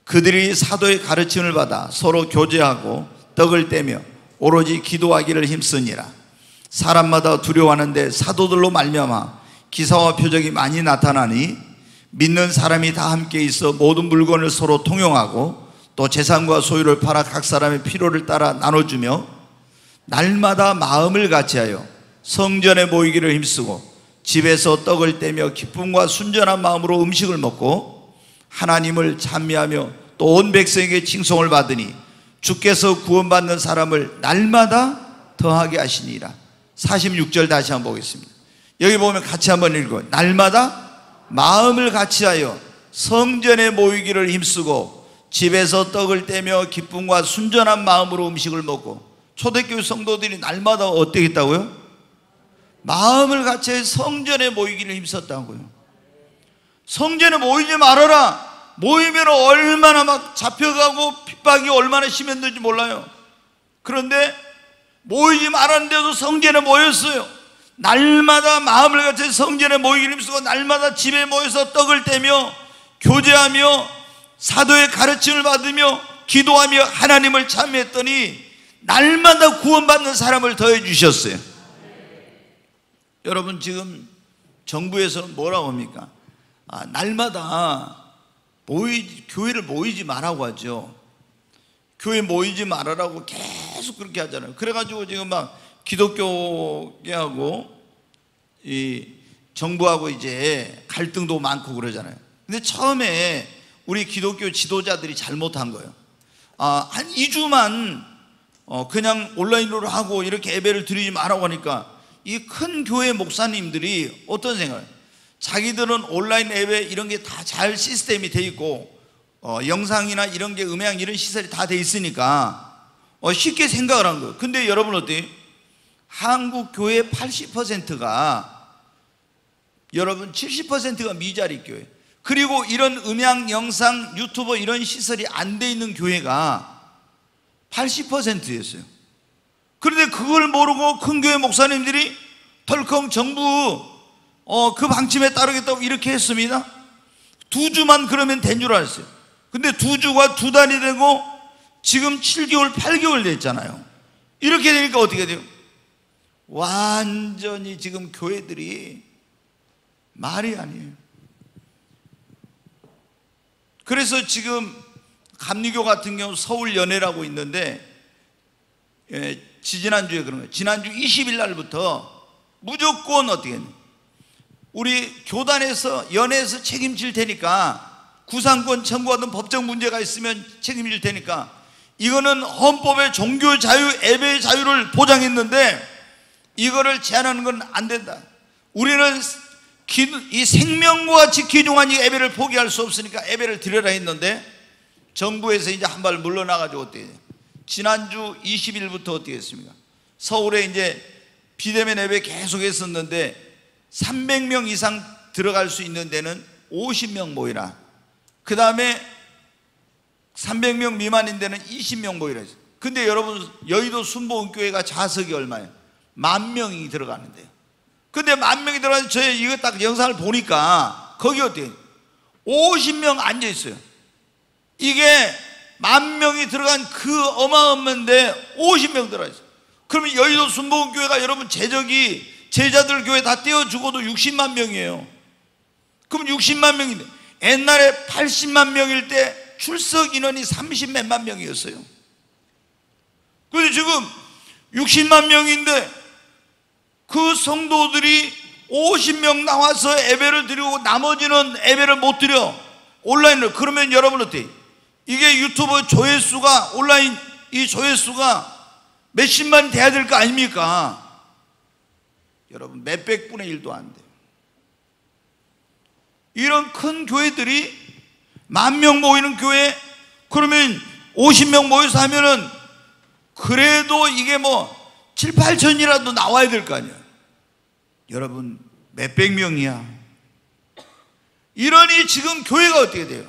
S1: 그들이 사도의 가르침을 받아 서로 교제하고 떡을 떼며 오로지 기도하기를 힘쓰니라. 사람마다 두려워하는데 사도들로 말미암아 기사와 표적이 많이 나타나니 믿는 사람이 다 함께 있어 모든 물건을 서로 통용하고 또 재산과 소유를 팔아 각 사람의 필요를 따라 나눠주며 날마다 마음을 같이하여 성전에 모이기를 힘쓰고 집에서 떡을 떼며 기쁨과 순전한 마음으로 음식을 먹고 하나님을 찬미하며 또 온 백성에게 칭송을 받으니 주께서 구원받는 사람을 날마다 더하게 하시니라. 46절 다시 한번 보겠습니다. 여기 보면 같이 한번 읽어요. 날마다 마음을 같이하여 성전에 모이기를 힘쓰고 집에서 떡을 떼며 기쁨과 순전한 마음으로 음식을 먹고. 초대교회 성도들이 날마다 어떻게 했다고요? 마음을 같이하여 성전에 모이기를 힘썼다고요. 성전에 모이지 말아라. 모이면 얼마나 막 잡혀가고 핍박이 얼마나 심했는지 몰라요. 그런데 모이지 말았는데도 성전에 모였어요. 날마다 마음을 같이 성전에 모이기를 힘쓰고 날마다 집에 모여서 떡을 떼며 교제하며 사도의 가르침을 받으며 기도하며 하나님을 찬미했더니 날마다 구원받는 사람을 더해 주셨어요. 여러분, 지금 정부에서는 뭐라고 합니까? 날마다 교회를 모이지 말라고 하죠. 교회 모이지 말아라고 계속 그렇게 하잖아요. 그래가지고 지금 막 기독교계하고 이 정부하고 이제 갈등도 많고 그러잖아요. 근데 처음에 우리 기독교 지도자들이 잘못한 거예요. 한 2주만 그냥 온라인으로 하고 이렇게 예배를 드리지 말라고 하니까 이 큰 교회 목사님들이 어떤 생각을, 자기들은 온라인 예배 이런 게 다 잘 시스템이 돼 있고 영상이나 이런 게 음향 이런 시설이 다 돼 있으니까 쉽게 생각을 한 거예요. 근데 여러분 어때요? 한국 교회 80%가 여러분 70%가 미자립 교회, 그리고 이런 음향 영상 유튜버 이런 시설이 안 돼 있는 교회가 80%였어요. 그런데 그걸 모르고 큰 교회 목사님들이 덜컹 정부 그 방침에 따르겠다고 이렇게 했습니다. 2주만 그러면 된 줄 알았어요. 근데 2주가 2달이 되고 지금 7개월 8개월 됐잖아요. 이렇게 되니까 어떻게 돼요? 완전히 지금 교회들이 말이 아니에요. 그래서 지금 감리교 같은 경우 서울연회라고 있는데 지난주에 그런 거예요. 지난주 20일 날부터 무조건 어떻게 했냐, 우리 교단에서 연회에서 책임질 테니까 구상권 청구하던 법적 문제가 있으면 책임질 테니까 이거는 헌법의 종교 자유, 예배의 자유를 보장했는데 이거를 제한하는 건 안 된다. 우리는 이 생명과 같이 귀중한 이 예배를 포기할 수 없으니까 예배를 드려라 했는데 정부에서 이제 한 발 물러나가지고 어떻게 해요? 지난주 20일부터 어떻게 했습니까? 서울에 이제 비대면 예배 계속 했었는데 300명 이상 들어갈 수 있는 데는 50명 모이라. 그 다음에 300명 미만인 데는 20명 모이라 했어요. 근데 여러분, 여의도 순복음교회가 좌석이 얼마예요? 10,000명이 들어가는데요. 근데 10,000명이 들어가서 저희 이거 딱 영상을 보니까 거기 어때요? 50명 앉아있어요. 이게 10,000명이 들어간 그 어마어마한데 50명 들어가있어요. 그러면 여의도 순복음교회가 여러분 제자들 교회 다 떼어주고도 60만 명이에요. 그럼 60만 명인데 옛날에 80만 명일 때 출석 인원이 30몇만 명이었어요. 그런데 지금 60만 명인데 그 성도들이 50명 나와서 예배를 드리고 나머지는 예배를 못 드려 온라인으로. 그러면 여러분 어때요? 이게 유튜브 조회수가, 온라인 이 조회수가 몇십만 돼야 될 거 아닙니까? 여러분 몇백 분의 1도 안 돼요. 이런 큰 교회들이 10,000명 모이는 교회, 그러면 50명 모여서 하면은 그래도 이게 뭐 7, 8천이라도 나와야 될 거 아니에요. 여러분 몇백 명이야. 이러니 지금 교회가 어떻게 돼요?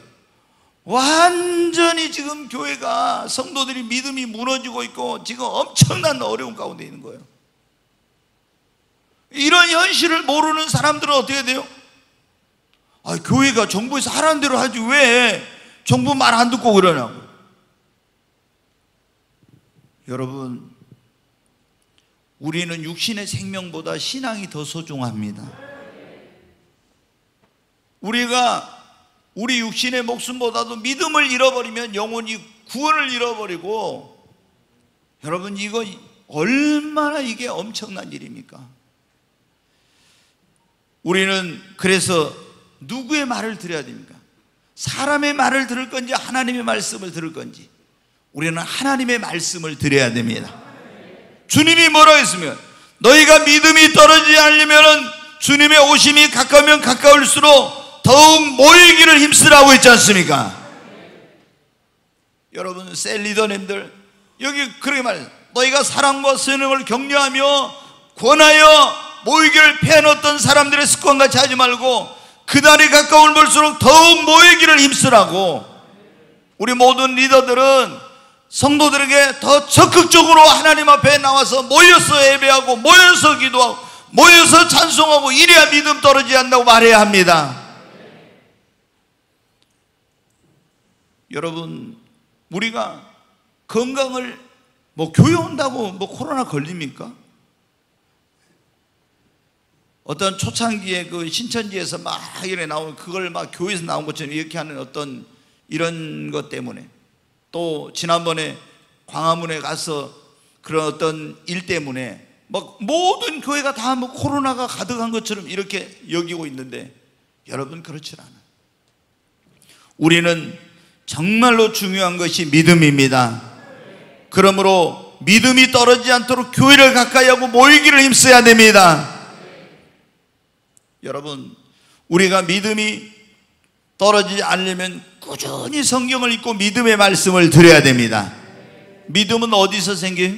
S1: 완전히 지금 교회가, 성도들이 믿음이 무너지고 있고 지금 엄청난 어려움 가운데 있는 거예요. 이런 현실을 모르는 사람들은 어떻게 돼요? 아, 교회가 정부에서 하라는 대로 하지 왜 정부 말 안 듣고 그러냐고. 여러분, 우리는 육신의 생명보다 신앙이 더 소중합니다. 우리가 우리 육신의 목숨보다도 믿음을 잃어버리면 영혼이 구원을 잃어버리고, 여러분 이거 얼마나 이게 엄청난 일입니까? 우리는 그래서 누구의 말을 들어야 됩니까? 사람의 말을 들을 건지 하나님의 말씀을 들을 건지, 우리는 하나님의 말씀을 들어야 됩니다. 주님이 뭐라고 했으면, 너희가 믿음이 떨어지지 않으면 주님의 오심이 가까우면 가까울수록 더욱 모이기를 힘쓰라고 했지 않습니까? 여러분 셀 리더님들 여기 그렇게 말, 너희가 사랑과 선행을 격려하며 권하여 모이기를 패놓던 사람들의 습관같이 하지 말고 그날이 가까울 볼수록 더욱 모이기를 힘쓰라고. 우리 모든 리더들은 성도들에게 더 적극적으로 하나님 앞에 나와서 모여서 예배하고 모여서 기도하고 모여서 찬송하고, 이래야 믿음 떨어지지 않는다고 말해야 합니다. 여러분 우리가 건강을 교회 온다고 코로나 걸립니까? 어떤 초창기에 그 신천지에서 막 이래 나오는 그걸 막 교회에서 나온 것처럼 이렇게 하는 어떤 이런 것 때문에, 또 지난번에 광화문에 가서 그런 어떤 일 때문에 막 모든 교회가 다 코로나가 가득한 것처럼 이렇게 여기고 있는데, 여러분 그렇지 않아요. 우리는 정말로 중요한 것이 믿음입니다. 그러므로 믿음이 떨어지지 않도록 교회를 가까이 하고 모이기를 힘써야 됩니다. 여러분 우리가 믿음이 떨어지지 않으려면 꾸준히 성경을 읽고 믿음의 말씀을 드려야 됩니다. 믿음은 어디서 생겨요?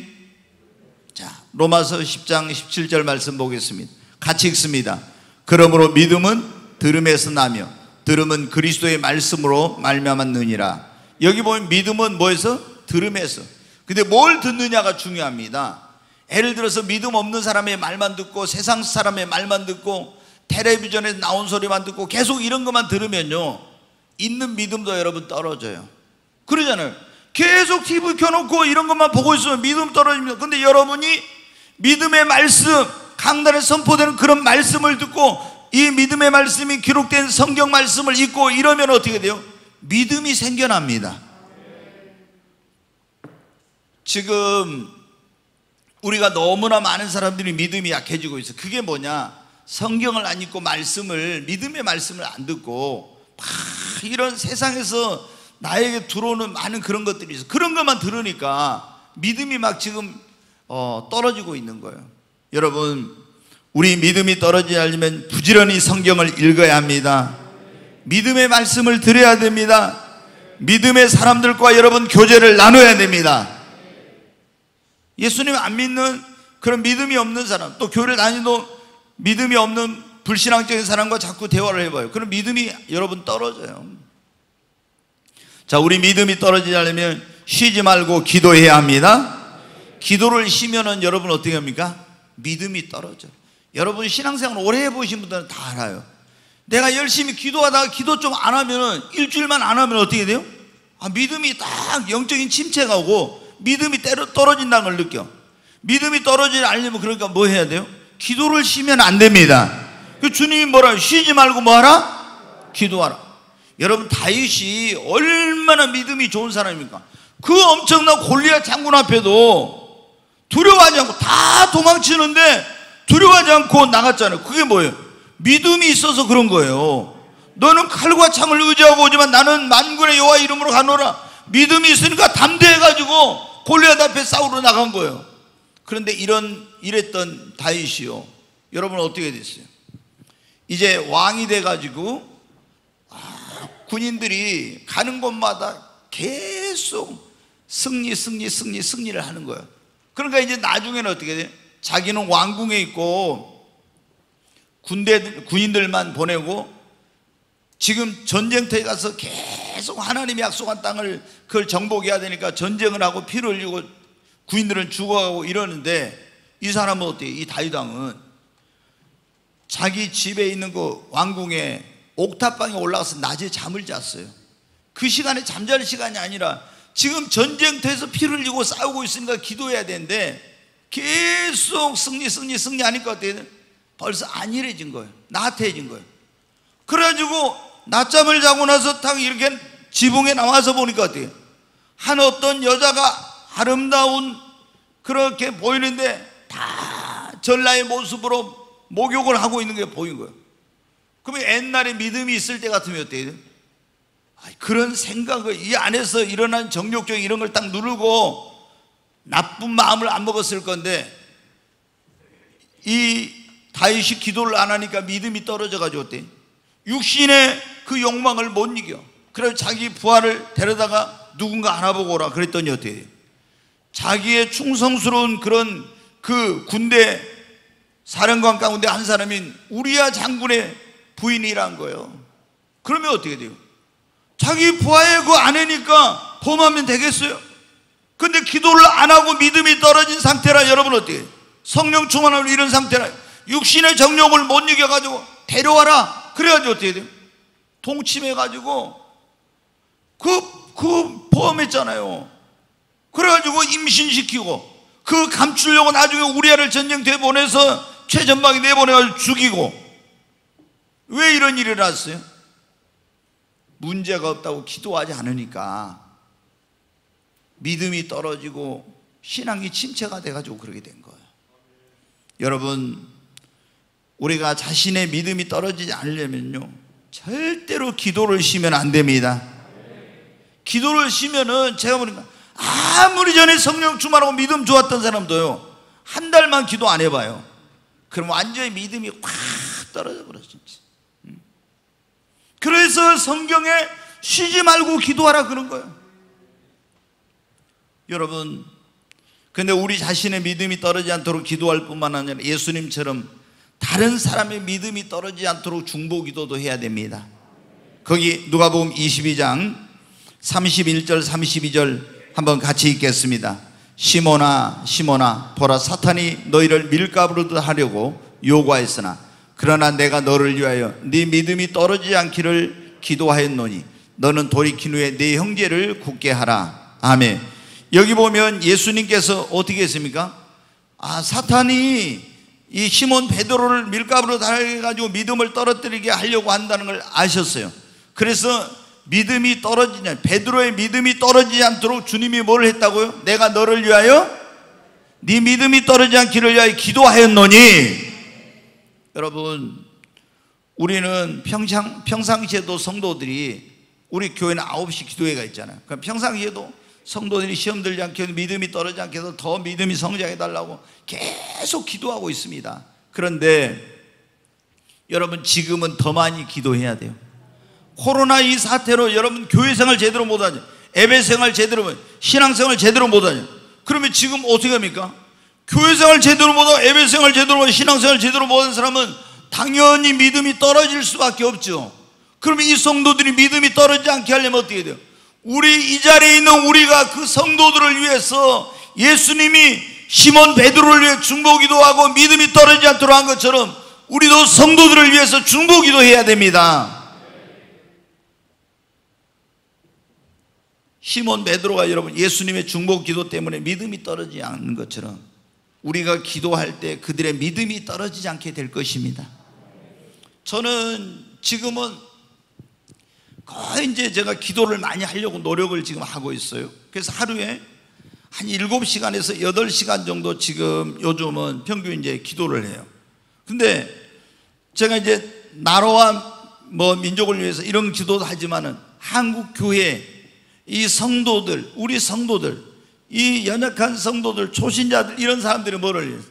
S1: 자, 로마서 10장 17절 말씀 보겠습니다. 같이 읽습니다. 그러므로 믿음은 들음에서 나며 들음은 그리스도의 말씀으로 말미암았느니라. 여기 보면 믿음은 뭐에서? 들음에서. 근데 뭘 듣느냐가 중요합니다. 예를 들어서 믿음 없는 사람의 말만 듣고 세상 사람의 말만 듣고 텔레비전에서 나온 소리만 듣고 계속 이런 것만 들으면요, 있는 믿음도 여러분 떨어져요. 그러잖아요. 계속 TV 켜놓고 이런 것만 보고 있으면 믿음 떨어집니다. 근데 여러분이 믿음의 말씀, 강단에 선포되는 그런 말씀을 듣고 이 믿음의 말씀이 기록된 성경 말씀을 읽고 이러면 어떻게 돼요? 믿음이 생겨납니다. 지금 우리가 너무나 많은 사람들이 믿음이 약해지고 있어요. 그게 뭐냐? 성경을 안 읽고 말씀을, 믿음의 말씀을 안 듣고 막 이런 세상에서 나에게 들어오는 많은 그런 것들이 있어요. 그런 것만 들으니까 믿음이 막 지금 떨어지고 있는 거예요. 여러분 우리 믿음이 떨어지지 않으면 부지런히 성경을 읽어야 합니다. 믿음의 말씀을 들어야 됩니다. 믿음의 사람들과 여러분 교제를 나눠야 됩니다. 예수님 안 믿는 그런 믿음이 없는 사람, 또 교회를 다니도 믿음이 없는 불신앙적인 사람과 자꾸 대화를 해봐요. 그럼 믿음이 여러분 떨어져요. 자, 우리 믿음이 떨어지지 않으면 쉬지 말고 기도해야 합니다. 기도를 쉬면은 여러분 어떻게 합니까? 믿음이 떨어져요. 여러분 신앙생활 오래 해보신 분들은 다 알아요. 내가 열심히 기도하다가 기도 좀 안 하면은, 일주일만 안 하면 어떻게 돼요? 믿음이 딱 영적인 침체가 오고 믿음이 떨어진다는 걸 느껴. 믿음이 떨어지지 않으려면 그러니까 뭐 해야 돼요? 기도를 쉬면 안 됩니다. 그 주님이 뭐라, 쉬지 말고 뭐 하라? 기도하라. 여러분 다윗이 얼마나 믿음이 좋은 사람입니까? 그 엄청난 골리앗 장군 앞에도 두려워하지 않고 다 도망치는데 두려워하지 않고 나갔잖아요. 그게 뭐예요? 믿음이 있어서 그런 거예요. 너는 칼과 창을 의지하고 오지만 나는 만군의 여호와 이름으로 가노라. 믿음이 있으니까 담대해가지고 골리앗 앞에 싸우러 나간 거예요. 그런데 이랬던 다윗이요, 여러분 어떻게 됐어요? 이제 왕이 돼가지고 군인들이 가는 곳마다 계속 승리를 하는 거예요. 그러니까 이제 나중에는 어떻게 돼요? 자기는 왕궁에 있고 군인들만 보내고 지금 전쟁터에 가서 계속 하나님이 약속한 땅을 그걸 정복해야 되니까 전쟁을 하고 피를 흘리고 군인들은 죽어가고 이러는데, 이 사람은 어때요? 이 다윗 왕은 자기 집에 있는 그 왕궁에 옥탑방에 올라가서 낮에 잠을 잤어요. 그 시간에 잠잘 시간이 아니라 지금 전쟁터에서 피를 흘리고 싸우고 있으니까 기도해야 되는데 계속 승리하니까 어때요? 벌써 안일해진 거예요. 나태해진 거예요. 그래가지고 낮잠을 자고 나서 딱 이렇게 지붕에 나와서 보니까 어때요? 어떤 여자가 아름다운 그렇게 보이는데 다 전라의 모습으로 목욕을 하고 있는 게 보인 거예요. 그러면 옛날에 믿음이 있을 때 같으면 어때요? 그런 생각을, 이 안에서 일어난 정욕적인 이런 걸 딱 누르고 나쁜 마음을 안 먹었을 건데, 이 다윗이 기도를 안 하니까 믿음이 떨어져가지고 어때요? 육신의 그 욕망을 못 이겨. 그래서 자기 부하를 데려다가 누군가 알아보고 오라 그랬더니 어떻게 돼요? 자기의 충성스러운 그런 그 군대 사령관 가운데 한 사람인 우리야 장군의 부인이란 거예요. 그러면 어떻게 돼요? 자기 부하의 그 아내니까 범하면 되겠어요? 근데 기도를 안 하고 믿음이 떨어진 상태라 여러분 어떻게 해요? 성령 충만함을 이런 상태라 육신의 정욕을 못 이겨가지고 데려와라 그래가지고 어떻게 돼요? 동침해가지고 그 포함했잖아요. 그래가지고 임신시키고 그 감추려고 나중에 우리아를 전쟁터에 보내서 최전방에 내보내가지고 죽이고. 왜 이런 일이 일어났어요? 문제가 없다고 기도하지 않으니까 믿음이 떨어지고 신앙이 침체가 돼가지고 그러게 된 거예요. 여러분, 우리가 자신의 믿음이 떨어지지 않으려면요 절대로 기도를 쉬면 안 됩니다. 기도를 쉬면은 제가 보니까 아무리 전에 성령 충만하고 믿음 좋았던 사람도요 한 달만 기도 안 해봐요. 그럼 완전히 믿음이 확 떨어져 버려 진짜. 그래서 성경에 쉬지 말고 기도하라 그런 거예요. 여러분, 근데 우리 자신의 믿음이 떨어지지 않도록 기도할 뿐만 아니라 예수님처럼 다른 사람의 믿음이 떨어지지 않도록 중보기도도 해야 됩니다. 거기 누가복음 22장 31절 32절 한번 같이 읽겠습니다. 시몬아 시몬아 보라 사탄이 너희를 밀가부르듯 하려고 요구하였으나 그러나 내가 너를 위하여 네 믿음이 떨어지지 않기를 기도하였노니 너는 돌이킨 후에 네 형제를 굳게 하라. 아멘. 여기 보면 예수님께서 어떻게 했습니까? 사탄이 이 시몬 베드로를 밀가부르듯 해가지고 믿음을 떨어뜨리게 하려고 한다는 걸 아셨어요. 그래서 믿음이 떨어지냐, 베드로의 믿음이 떨어지지 않도록 주님이 뭘 했다고요? 내가 너를 위하여 네 믿음이 떨어지지 않기를 위하여 기도하였노니. 여러분, 우리는 평상시에도 성도들이, 우리 교회는 9시 기도회가 있잖아요. 그럼 평상시에도 성도들이 시험 들지 않게 해서 믿음이 떨어지지 않게 해서 더 믿음이 성장해달라고 계속 기도하고 있습니다. 그런데 여러분, 지금은 더 많이 기도해야 돼요. 코로나 이 사태로 여러분 교회생활 제대로 못하죠. 예배생활 제대로 못하죠. 신앙생활 제대로 못하죠. 그러면 지금 어떻게 합니까? 교회생활 제대로 못하고 예배생활 제대로 못하고 신앙생활 제대로 못하는 사람은 당연히 믿음이 떨어질 수밖에 없죠. 그러면 이 성도들이 믿음이 떨어지지 않게 하려면 어떻게 돼요? 우리 이 자리에 있는 우리가 그 성도들을 위해서 예수님이 시몬 베드로를 위해 중보기도하고 믿음이 떨어지지 않도록 한 것처럼 우리도 성도들을 위해서 중보기도해야 됩니다. 시몬 베드로가 여러분 예수님의 중보기도 때문에 믿음이 떨어지지 않는 것처럼 우리가 기도할 때 그들의 믿음이 떨어지지 않게 될 것입니다. 저는 지금은 거의 이제 제가 기도를 많이 하려고 노력을 지금 하고 있어요. 그래서 하루에 한 7시간에서 8시간 정도 지금 요즘은 평균 이제 기도를 해요. 근데 제가 이제 나라와 뭐 민족을 위해서 이런 기도도 하지만은 한국 교회 이 성도들, 우리 성도들, 이 연약한 성도들, 초신자들, 이런 사람들이 뭐를 위해서?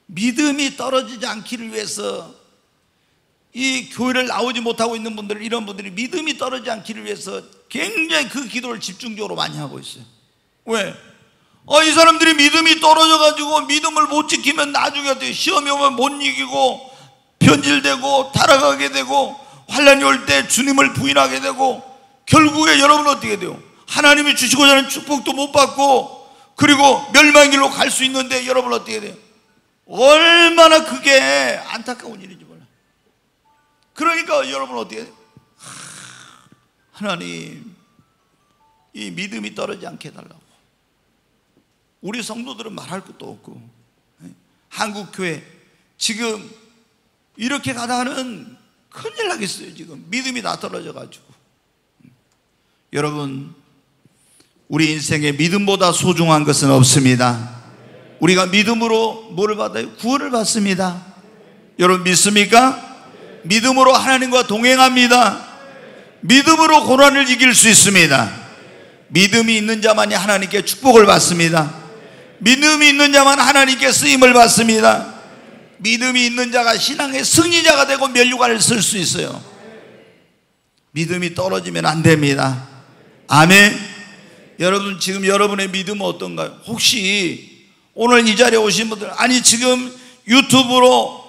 S1: 믿음이 떨어지지 않기를 위해서, 이 교회를 나오지 못하고 있는 분들, 이런 분들이 믿음이 떨어지지 않기를 위해서 굉장히 그 기도를 집중적으로 많이 하고 있어요. 왜? 이 사람들이 믿음이 떨어져가지고 믿음을 못 지키면 나중에 어떻게 시험이 오면 못 이기고 변질되고 타락하게 되고 환난이 올 때 주님을 부인하게 되고 결국에 여러분은 어떻게 돼요? 하나님이 주시고자 하는 축복도 못 받고 그리고 멸망의 길로 갈 수 있는데 여러분 어떻게 돼요? 얼마나 그게 안타까운 일인지 몰라요. 그러니까 여러분 어떻게 돼요? 하나님, 이 믿음이 떨어지지 않게 해달라고. 우리 성도들은 말할 것도 없고, 한국교회 지금 이렇게 가다가는 큰일 나겠어요. 지금 믿음이 다 떨어져가지고. 여러분, 우리 인생에 믿음보다 소중한 것은 없습니다. 우리가 믿음으로 뭐를 받아요? 구원을 받습니다. 여러분 믿습니까? 믿음으로 하나님과 동행합니다. 믿음으로 고난을 이길 수 있습니다. 믿음이 있는 자만이 하나님께 축복을 받습니다. 믿음이 있는 자만 하나님께 쓰임을 받습니다. 믿음이 있는 자가 신앙의 승리자가 되고 면류관을 쓸 수 있어요. 믿음이 떨어지면 안 됩니다. 아멘. 여러분 지금 여러분의 믿음은 어떤가요? 혹시 오늘 이 자리에 오신 분들, 아니 지금 유튜브로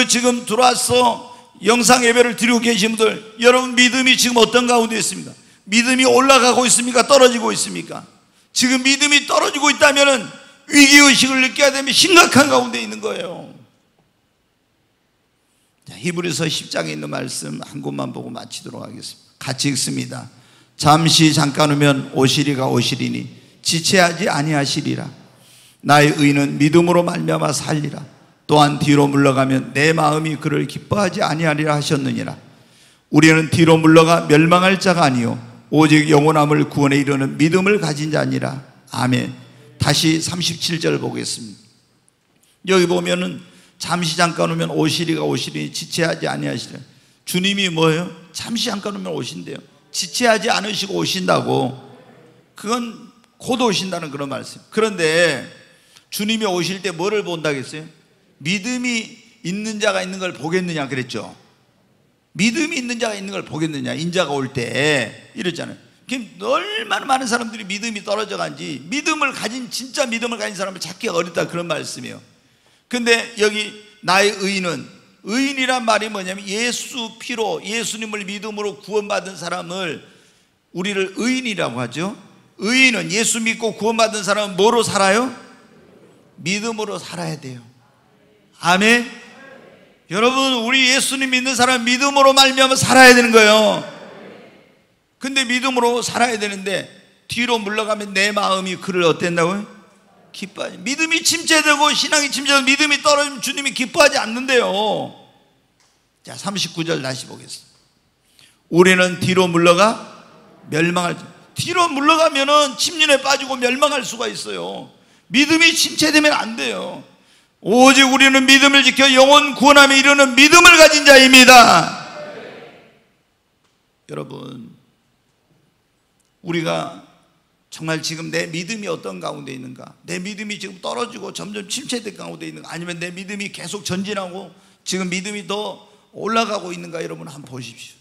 S1: 지금 들어와서 영상 예배를 드리고 계신 분들, 여러분 믿음이 지금 어떤 가운데 있습니까? 믿음이 올라가고 있습니까? 떨어지고 있습니까? 지금 믿음이 떨어지고 있다면 위기의식을 느껴야 되면 심각한 가운데 있는 거예요. 자, 히브리서 10장에 있는 말씀 한 곳만 보고 마치도록 하겠습니다. 같이 읽습니다. 잠시 잠깐 후면 오시리가 오시리니 지체하지 아니하시리라. 나의 의는 믿음으로 말미암아 살리라. 또한 뒤로 물러가면 내 마음이 그를 기뻐하지 아니하리라 하셨느니라. 우리는 뒤로 물러가 멸망할 자가 아니요 오직 영원함을 구원에 이르는 믿음을 가진 자니라. 아멘. 다시 37절 보겠습니다. 여기 보면은 잠시 잠깐 오면 오시리가 오시리니 지체하지 아니하시리라. 주님이 뭐예요? 잠시 잠깐 오면 오신대요. 지체하지 않으시고 오신다고. 그건 곧 오신다는 그런 말씀. 그런데 주님이 오실 때 뭐를 본다고 했어요? 믿음이 있는 자가 있는 걸 보겠느냐 그랬죠. 믿음이 있는 자가 있는 걸 보겠느냐, 인자가 올 때 이랬잖아요. 얼마나 많은 사람들이 믿음이 떨어져간지, 믿음을 가진, 진짜 믿음을 가진 사람을 찾기가 어렵다, 그런 말씀이에요. 근데 여기 나의 의인은, 의인이란 말이 뭐냐면 예수 피로, 예수님을 믿음으로 구원받은 사람을 우리를 의인이라고 하죠. 의인은, 예수 믿고 구원받은 사람은 뭐로 살아요? 믿음으로 살아야 돼요. 아멘. 여러분, 우리 예수님 믿는 사람 믿음으로 말미암아 살아야 되는 거예요. 근데 믿음으로 살아야 되는데 뒤로 물러가면 내 마음이 그를 어땠다고요? 기뻐하지. 믿음이 침체되고 신앙이 침체되고 믿음이 떨어지면 주님이 기뻐하지 않는데요. 자, 39절 다시 보겠습니다. 우리는 뒤로 물러가 멸망할, 뒤로 물러가면은 침륜에 빠지고 멸망할 수가 있어요. 믿음이 침체되면 안 돼요. 오직 우리는 믿음을 지켜 영원 구원함에 이르는 믿음을 가진 자입니다. 여러분, 우리가 정말 지금 내 믿음이 어떤 가운데 있는가? 내 믿음이 지금 떨어지고 점점 침체된 가운데 있는가? 아니면 내 믿음이 계속 전진하고 지금 믿음이 더 올라가고 있는가? 여러분 한번 보십시오.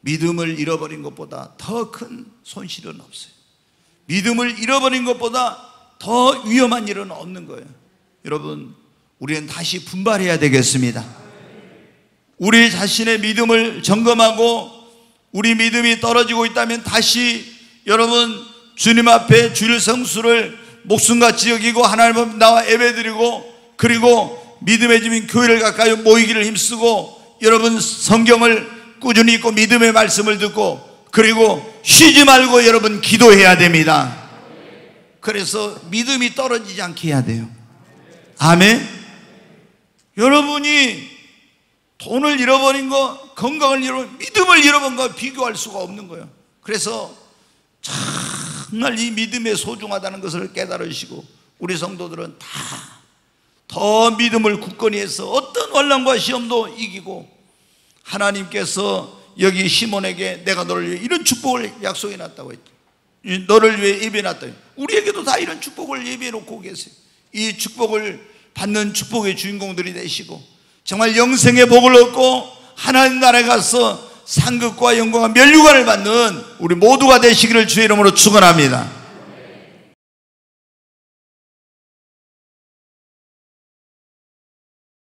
S1: 믿음을 잃어버린 것보다 더 큰 손실은 없어요. 믿음을 잃어버린 것보다 더 위험한 일은 없는 거예요. 여러분, 우리는 다시 분발해야 되겠습니다. 우리 자신의 믿음을 점검하고 우리 믿음이 떨어지고 있다면 다시 여러분 주님 앞에 주일 성수를 목숨같이 여기고 하나님 앞에 나와 예배드리고 그리고 믿음의 집인 교회를 가까이 모이기를 힘쓰고 여러분 성경을 꾸준히 읽고 믿음의 말씀을 듣고 그리고 쉬지 말고 여러분 기도해야 됩니다. 그래서 믿음이 떨어지지 않게 해야 돼요. 아멘. 여러분이 돈을 잃어버린 거, 건강을 잃어버린 거, 믿음을 잃어버린 거 비교할 수가 없는 거예요. 그래서 정말 이 믿음의 소중하다는 것을 깨달으시고 우리 성도들은 다 더 믿음을 굳건히 해서 어떤 환난과 시험도 이기고, 하나님께서 여기 시몬에게 내가 너를 위해 이런 축복을 약속해 놨다고 했죠. 너를 위해 예비해 놨다. 우리에게도 다 이런 축복을 예비해 놓고 계세요. 이 축복을 받는 축복의 주인공들이 되시고, 정말 영생의 복을 얻고 하나님 나라에 가서 상급과 영광과 면류관을 받는 우리 모두가 되시기를 주의 이름으로 축원합니다.